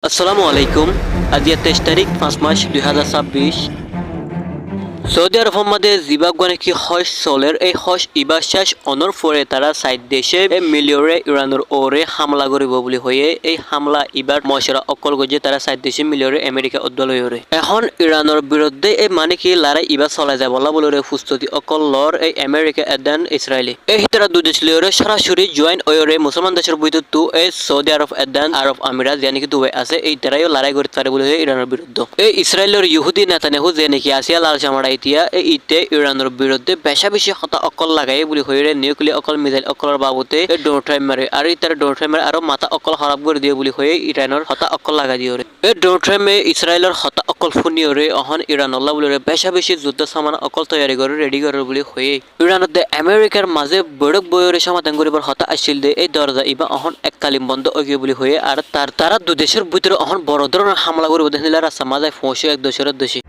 আসসালামু আলাইকুম। আজ 23 তারিখ 5 মাস 2026। সৌদি আরব মধ্যে জিবাগনে কি হজ চলের এই হজ ইবা শেষ অনর পরে তারা সাইড দেশে মিলিয়রে ইরানের ওরে হামলা করিব বলে হয়ে এই হামলা ইবার মশরা অকল গজে তারা সাইড দেশে মিলিয়রে আমেরিকা উদ্দলয়রে এখন ইরানের বিরুদ্ধে এই মানে কি লড়াই ইবা চলাই যায় বলা বলে প্রস্তুতি অকল লর এই আমেরিকা এদান ইসরায়েলি এই তারা দুই দেশ লিয়রে সরাসরি জয়েন ওয়রে মুসলমান দেশের বৈদ্যুৎ তো এই সৌদি আরব এদান আরব আমিরাত যে নাকি দুবাই আছে এই তারাইও লড়াই করতে পারে বলে ইরানের বিরুদ্ধে এই ইসরায়েলের ইহুদি নেতানেহু যে নাকি আসিয়া লাল চামড়া এতিয়া ইতে ইরানের বিরুদ্ধে বেশি হতা অকল লাগাই বলে হইরে নিউক্লিয়ার অকল মিসাইল অকলের বাবতে ডোনাল্ড ট্রাম্প মারে আর ইতার ডোনাল্ড ট্রাম্পের আরো মাথা অকল খারাপ করে দিয়ে বলে হয়ে ইরানের হতা অকল লাগাই দিয়ে এই ডোনাল্ড ট্রাম্পে ইসরায়েলের হতা অকল ফুনিয়রে অহন ইরান আল্লাহ বলে বেশি যুদ্ধ সামান অকল তৈরি করে রেডি করে বলে হয়ে ইরানত আমেরিকার মাঝে বড়ক বয়রে সমাধান করিবার হতা আসছিল দে এই দরজা ইবা অহন এককালীন বন্ধ হয়ে বলে হয়ে আর তারা দু দেশের ভিতরে অহন বড় ধরনের হামলা করবে দেখলে রাস্তা মাঝে ফসে এক দেশের দেশে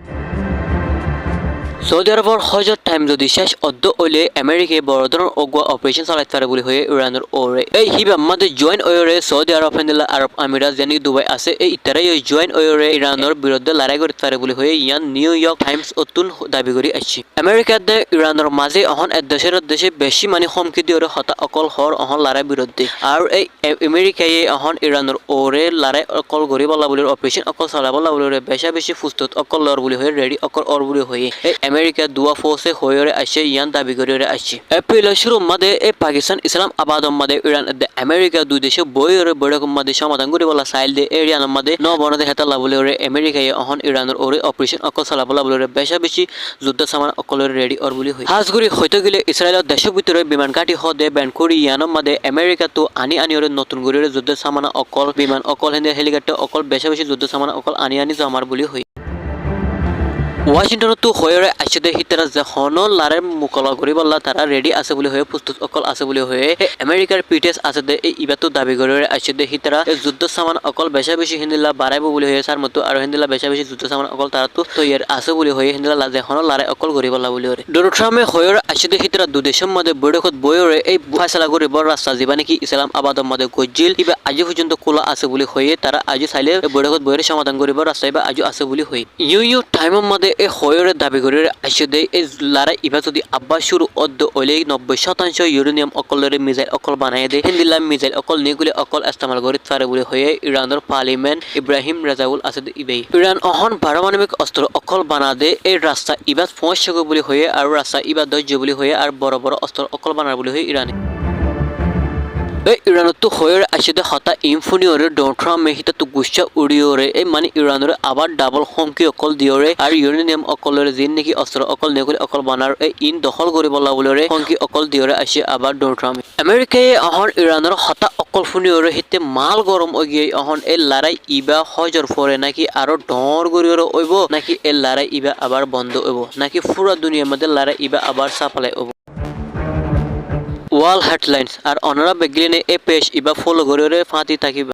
সৌদি আরবের হজর টাইম যদি শেষ অদ্য হইলে আমেরিকায় বড় ধরনের অগুয়া অপারেশন চালাইতে পারে বলে হয়ে ইরানের ওরে এই হিবা আমাদের জয়েন ওরে সৌদি আরব হেন্দিলা আরব আমিরাত জানি দুবাই আছে এই ইতারাই জয়েন ওরে ইরানের বিরুদ্ধে লড়াই করতে পারে বলে হয়ে ইয়ান নিউ ইয়র্ক টাইমস অতুন দাবি করে আসছে আমেরিকার দে ইরানের মাঝে অহন এক দেশে বেশি মানে হুমকি দিয়ে হতা অকল হর অহন লড়াই বিরুদ্ধে আর এই আমেরিকায় অহন ইরানের ওরে লড়াই অকল গরি বলা বলে অপারেশন অকল চালা বলা বলে বেশি প্রস্তুত অকল লড় বলে হয়ে রেডি অকল অর বলে হয়ে আমেরিকা দুয়া ফোর্সে হয়ে আসছে ইয়ান দাবি করে আসছে এপ্রিলের শুরু মধ্যে এই পাকিস্তান ইসলাম আবাদ মধ্যে ইরান আমেরিকা দুই দেশে বইরে বড় মধ্যে সমাধান করে বলা সাইল দে এরিয়ান মধ্যে ন বনদে হেতালা বলে আমেরিকায় অহন ইরানের ওরে অপারেশন অকল চালা বলা বলে বেশি যুদ্ধ সামান অকলের রেডি অর বলে হয় হাজগুড়ি হইতে গেলে ইসরায়েলের দেশের ভিতরে বিমান ঘাটি হদে ব্যান করি ইয়ানোর মধ্যে আমেরিকা তো আনি ওরে নতুন করে যুদ্ধ সামান অকল বিমান অকল হেন্দে হেলিকপ্টার অকল বেশি যুদ্ধ সামান অকল আনি জমার বলে হয় ওয়াশিংটনতো হয়ে আসছে দে হিতারা যখন লারের মোকাবিলা করি বললা তারা রেডি আছে বলে হয়ে প্রস্তুত অকল আছে বলে হয়ে আমেরিকার পিটেস আছে দে এই ইবাতো দাবি করে আসছে দে হিতারা যুদ্ধ সামান অকল বেশি হিন্দিলা বাড়াইব বলে হয়ে সার মতো আর হিন্দিলা বেশি যুদ্ধ সামান অকল তারা তো তৈয়ার আছে বলে হয়ে হিন্দিলা যখন লারে অকল করি বললা বলে হয়ে ডোনাল্ড ট্রাম্পে হয়ে আসছে দে হিতারা দু দেশের মধ্যে বৈঠকত বইরে এই ফয়সালা করে বড় রাস্তা যাবা নাকি ইসলাম আবাদের মধ্যে গজ্জিল ইবা আজি পর্যন্ত খোলা আছে বলে হয়ে তারা আজি চাইলে বৈঠকত বইরে সমাধান করিব রাস্তা ইবা আজি আছে বলে হয়ে ইউ টাইমের মধ্যে এই হয়রে দাবি করে আসছে দে এই লড়াই ইবা যদি আব্বা শুরু অদ্য হইলে 90% ইউরেনিয়াম অকলের মিসাইল অকল বানাই দে হিন্দিলা মিসাইল অকল নিগুলি অকল ইস্তেমাল করে পারে বলে হয়ে ইরানের পার্লিমেন্ট ইব্রাহিম রাজাউল আসাদ ইবাই ইরান অহন পারমাণবিক অস্ত্র অকল বানা দে এই রাস্তা ইবা পৌঁছাগ বলে হয়ে আর রাস্তা ইবা ধৈর্য বলে হয়ে আর বড় অস্ত্র অকল বানার বলে হয়ে ইরানে ইরানত হয়ে আসছে দে হতা ইনফোনিওরে ডোনাল্ড ট্রাম্প মেহিতা তো গুচ্ছা উড়িওরে এই মানে ইরানের আবার ডাবল হুমকি অকল দিওরে আর ইউরেনিয়াম অকলের জিন নাকি অস্ত্র অকল নেগুলি অকল বানার এই ইন দখল করে বলা বলে হুমকি অকল দিওরে আসে আবার ডোনাল্ড ট্রাম্প আমেরিকায় অহন ইরানের হতা অকল ফুনিওরে হিতে মাল গরম গিয়ে অহন এই লড়াই ইবা হজর পরে নাকি আরো ডর গড়িওরে হইব নাকি এই লড়াই ইবা আবার বন্ধ হইব নাকি পুরা দুনিয়ার মধ্যে লড়াই ইবা আবার সাপ্লাই হইব ওয়াল হেডলাইন্স আর অনারা বেগলিনে এ পেশ ইবা ফলো করে ফাঁতি থাকিবা।